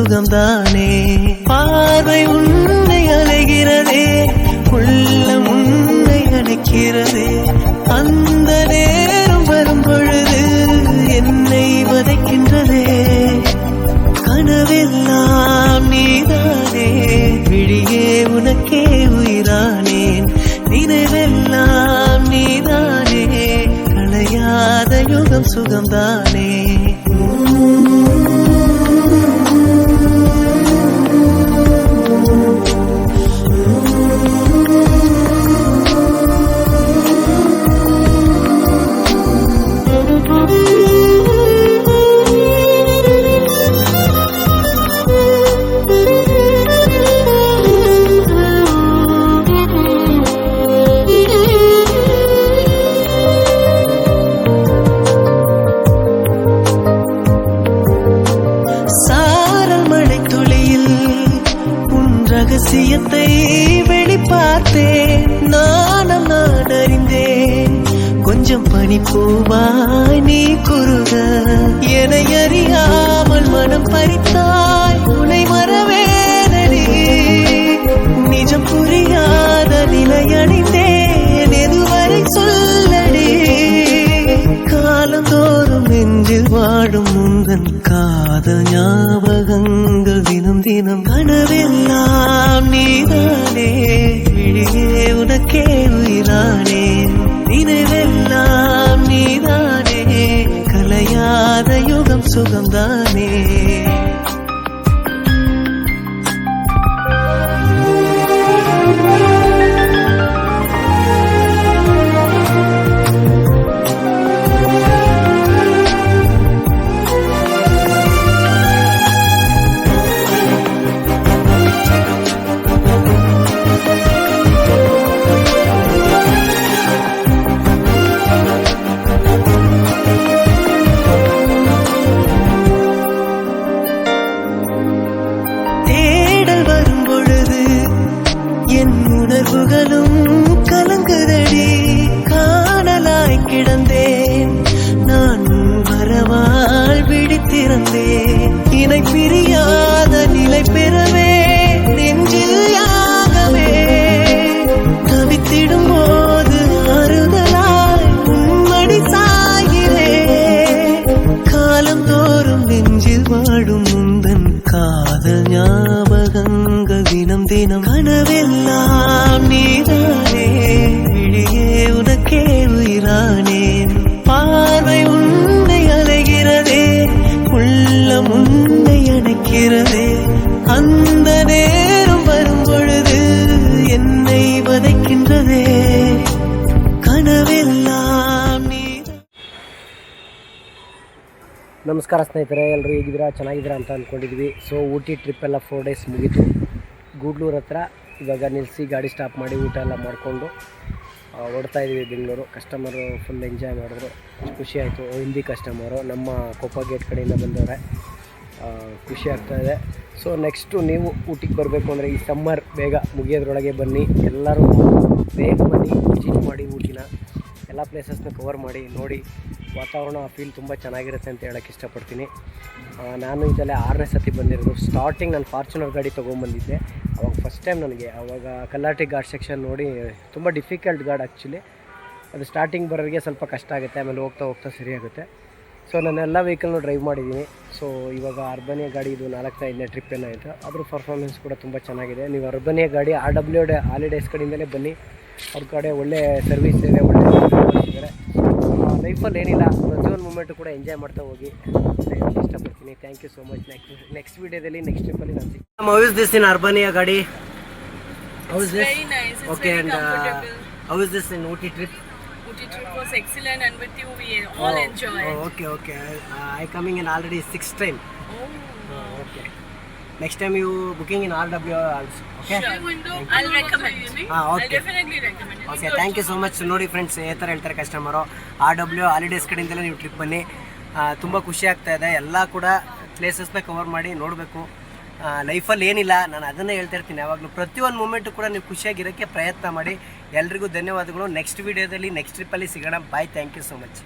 சுகம்தானே. பார்வை உன்னை அலைகிறதே, உள்ளம் உன்னை அணைக்கிறதே. அந்த நேரம் வரும் பொழுது என்னை வதைக்கின்றதே. கனவெல்லாம் நீதானே, விழியே உனக்கே உயிரானேன். நினைவெல்லாம் நீதானே, களையாத யுகம் சுகம்தானே. ரகசியத்தை வெளிப்பார்த்தேன், நானும் நான் அறிந்தேன். கொஞ்சம் பனிப்பூவாய் நீ குறுக, என்னை அறியாமல் மனம் பறித்தாய். உன்னை மறவேனடி, நிஜம் புரியாத நிலையடைந்தேன். எதுவரை சொல்லடி, காலந்தோறும் நெஞ்சில் வாடும் முந்தன் காதல் ஞாபகங்கள் தினம் தினம். கனவெல்லாம் நீதானே, விழியே உனக்கே உயிரானேன். நினைவெல்லாம் நீதானே, கலையாத யுகம் சுகம்தானே. உணர்வுகளும் கலங்குதடி, காணலாய் கிடந்தேன் நான். வரவால் விழித்திருந்தேன், இணை பிரியாத நிலை பெறவே நெஞ்சில் யாகவே. தவித்திடும் போது ஆறுதலாய் உன்மடி சாகிறேன். காலம் தோறும் நெஞ்சில் வாழும் முந்தன் காதல் ஞாபகங்கள் தினம் தினம். கனவெல்லாம் நீதானே, விழியே உனக்கே உயிரானேன். பார்வை உன்னை அலைகிறதே, உள்ளம் உன்னை அணைக்கிறதே. அந்த நேரம் வரும் பொழுது என்னை வதைக்கின்றதே. ಕನವೆல்லாம் ನೀನು. ನಮಸ್ಕಾರ ಸ್ನೇಹಿತರೆ, ಎಲ್ಲರೂ ಹೇಗಿದ್ದೀರಾ? ಚೆನ್ನಾಗಿದ್ದೀರಾ ಅಂತ ಅಂದ್ಕೊಂಡಿದ್ವಿ. ಸೊ ಊಟಿ ಟ್ರಿಪ್ ಎಲ್ಲ 4 ಡೇಸ್ ಮುಗೀತು. ಗೂಡ್ಲೂರು ಹತ್ರ ಇವಾಗ ನಿಲ್ಲಿಸಿ ಗಾಡಿ ಸ್ಟಾಪ್ ಮಾಡಿ ಊಟ ಎಲ್ಲ ಮಾಡಿಕೊಂಡು ಓಡ್ತಾ ಇದ್ದೀವಿ ಬೆಂಗಳೂರು. ಕಸ್ಟಮರು ಫುಲ್ ಎಂಜಾಯ್ ಮಾಡಿದ್ರು, ಖುಷಿ ಆಯಿತು. ಹಿಂದಿ ಕಸ್ಟಮರು ನಮ್ಮ ಕೊಪ್ಪ ಗೇಟ್ ಕಡೆಯಿಂದ ಬಂದವರೆ, ಖುಷಿ ಆಗ್ತಾಯಿದೆ. ಸೊ ನೆಕ್ಸ್ಟು ನೀವು ಊಟಿಗೆ ಬರಬೇಕು ಅಂದರೆ ಈ ಸಮ್ಮರ್ ಬೇಗ ಮುಗಿಯೋದ್ರೊಳಗೆ ಬನ್ನಿ. ಎಲ್ಲರೂ ಬೇಗ ಬನ್ನಿ, ವಿಸಿಟ್ ಮಾಡಿ ಊಟಿನ ಎಲ್ಲ ಪ್ಲೇಸಸ್ನ ಕವರ್ ಮಾಡಿ ನೋಡಿ. ವಾತಾವರಣ ಫೀಲ್ ತುಂಬ ಚೆನ್ನಾಗಿರುತ್ತೆ ಅಂತ ಹೇಳೋಕ್ಕೆ ಇಷ್ಟಪಡ್ತೀನಿ. ನಾನು ಇದಲ್ಲೇ 6ನೇ ಸತಿ ಬಂದಿರೋದು. ಸ್ಟಾರ್ಟಿಂಗ್ ನಾನು ಫಾರ್ಚುನರ್ ಗಾಡಿ ತೊಗೊಂಬಂದಿದ್ದೆ, ಅವಾಗ ಫಸ್ಟ್ ಟೈಮ್ ನನಗೆ. ಆವಾಗ ಕಲ್ಲಾಟಿ ಘಾಟ್ ಸೆಕ್ಷನ್ ನೋಡಿ ತುಂಬ ಡಿಫಿಕಲ್ಟ್ ಘಾಟ್ ಆ್ಯಕ್ಚುಲಿ. ಅದು ಸ್ಟಾರ್ಟಿಂಗ್ ಬರೋರಿಗೆ ಸ್ವಲ್ಪ ಕಷ್ಟ ಆಗುತ್ತೆ, ಆಮೇಲೆ ಹೋಗ್ತಾ ಹೋಗ್ತಾ ಸರಿಯಾಗುತ್ತೆ. ಸೊ ನಾನು ಎಲ್ಲ ವೆಹಿಕಲ್ನು ಡ್ರೈವ್ ಮಾಡಿದ್ದೀನಿ. ಸೊ ಇವಾಗ ಅರ್ಬನಿಯಾ ಗಾಡಿ ಇದು 4ನೇ ಟ್ರಿಪ್ ಏನಾಯಿತು, ಅದ್ರ ಪರ್ಫಾರ್ಮೆನ್ಸ್ ಕೂಡ ತುಂಬ ಚೆನ್ನಾಗಿದೆ. ನೀವು ಅರ್ಬನಿಯಾ ಗಾಡಿ RW ಹಾಲಿಡೇಸ್ ಕಡೆಯಿಂದಲೇ ಬನ್ನಿ, ಅವ್ರ ಕಡೆ ಒಳ್ಳೆ ಸರ್ವಿಸ್ ಇದೆ, ಒಳ್ಳೆ ಇದ್ದಾರೆ. ಲೈಫಲ್ಲಿ ಏನಿಲ್ಲ, ಪ್ರತಿಯೊಂದು ಮೂಮೆಂಟು ಕೂಡ ಎಂಜಾಯ್ ಮಾಡ್ತಾ ಹೋಗಿ ಅಂತ ಇಷ್ಟಪಡ್ತೀನಿ. Thank you so much. Next ವೀಡಿಯೋದಲ್ಲಿ ನೆಕ್ಸ್ಟ್ ಟ್ರಿಪ್ಪಲ್ಲಿ ನಾನು ಸಿಗ್ತೀನಿ. How is this in Urbania ಗಾಡಿ? How is this? Very nice. It's okay, very and comfortable. how is this in Ooty trip? Ooty trip was excellent, and with you we all enjoy. Okay. I coming in already 6th time. Okay. Next time you booking in RW also. Okay. Sure. I'll recommend. Okay. I'll definitely recommend. Okay, thank you so much. ನೋಡಿ friends, ಈ ಥರ ಹೇಳ್ತಾರೆ customer. RW holidays ಕಡೆಯಿಂದಲೇ ನೀವು trip ಬನ್ನಿ, ತುಂಬ ಖುಷಿ ಆಗ್ತಾ ಇದೆ. ಎಲ್ಲ ಕೂಡ ಪ್ಲೇಸಸ್ನ ಕವರ್ ಮಾಡಿ ನೋಡಬೇಕು. ಲೈಫಲ್ಲಿ ಏನಿಲ್ಲ, ನಾನು ಅದನ್ನೇ ಹೇಳ್ತಾ ಇರ್ತೀನಿ ಯಾವಾಗಲೂ. ಪ್ರತಿಯೊಂದು ಮೂಮೆಂಟು ಕೂಡ ನೀವು ಖುಷಿಯಾಗಿರೋಕ್ಕೆ ಪ್ರಯತ್ನ ಮಾಡಿ. ಎಲ್ರಿಗೂ ಧನ್ಯವಾದಗಳು. ನೆಕ್ಸ್ಟ್ ವೀಡಿಯೋದಲ್ಲಿ ನೆಕ್ಸ್ಟ್ ಟ್ರಿಪ್ಪಲ್ಲಿ ಸಿಗೋಣ. ಬಾಯ್, ಥ್ಯಾಂಕ್ ಯು ಸೋ ಮಚ್.